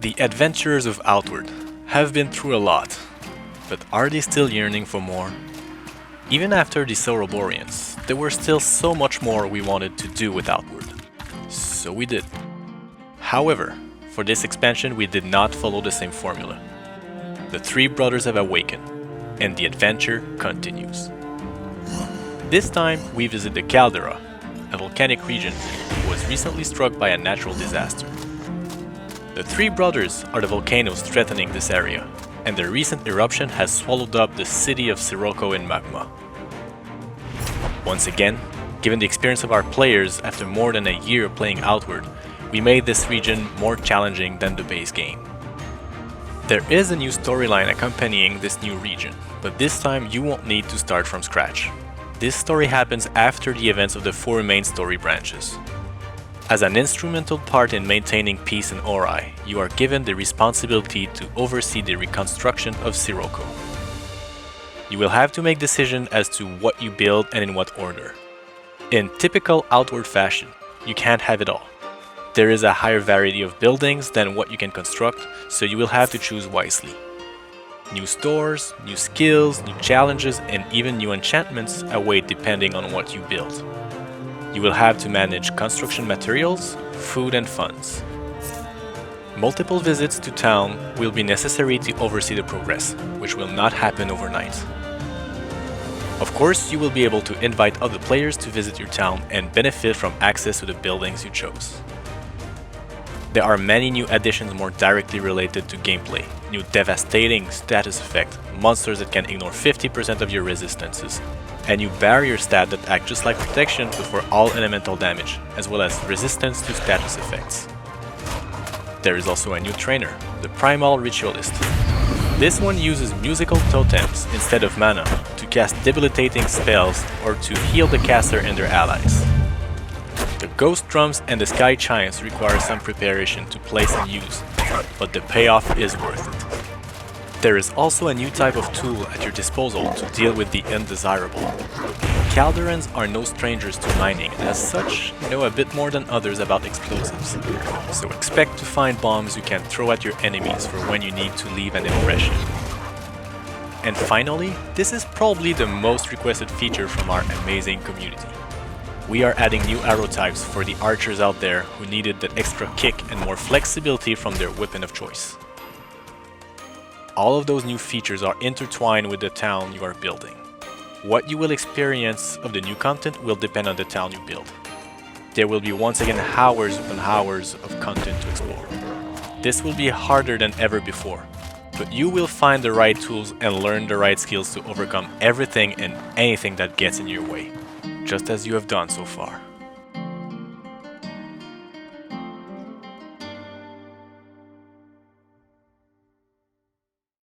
The adventurers of Outward have been through a lot, but are they still yearning for more? Even after the Sauroboreans, there were still so much more we wanted to do with Outward. So we did. However, for this expansion we did not follow the same formula. The three brothers have awakened, and the adventure continues. This time we visit the Caldera, a volcanic region that was recently struck by a natural disaster. The three brothers are the volcanoes threatening this area, and the recent eruption has swallowed up the city of Sirocco in magma. Once again, given the experience of our players after more than a year of playing Outward, we made this region more challenging than the base game. There is a new storyline accompanying this new region, but this time you won't need to start from scratch. This story happens after the events of the four main story branches. As an instrumental part in maintaining peace in Ori, you are given the responsibility to oversee the reconstruction of Sirocco. You will have to make decisions as to what you build and in what order. In typical Outward fashion, you can't have it all. There is a higher variety of buildings than what you can construct, so you will have to choose wisely. New stores, new skills, new challenges, and even new enchantments await depending on what you build. You will have to manage construction materials, food and funds. Multiple visits to town will be necessary to oversee the progress, which will not happen overnight. Of course, you will be able to invite other players to visit your town and benefit from access to the buildings you chose. There are many new additions more directly related to gameplay, new devastating status effect, monsters that can ignore 50% of your resistances, a new barrier stat that acts just like protection but for all elemental damage, as well as resistance to status effects. There is also a new trainer, the Primal Ritualist. This one uses musical totems instead of mana to cast debilitating spells or to heal the caster and their allies. The Ghost Drums and the Sky Chimes require some preparation to place and use, but the payoff is worth it. There is also a new type of tool at your disposal to deal with the undesirable. Calderans are no strangers to mining and as such know a bit more than others about explosives, so expect to find bombs you can throw at your enemies for when you need to leave an impression. And finally, this is probably the most requested feature from our amazing community. We are adding new arrow types for the archers out there who needed that extra kick and more flexibility from their weapon of choice. All of those new features are intertwined with the town you are building. What you will experience of the new content will depend on the town you build. There will be once again hours upon hours of content to explore. This will be harder than ever before, but you will find the right tools and learn the right skills to overcome everything and anything that gets in your way, just as you have done so far.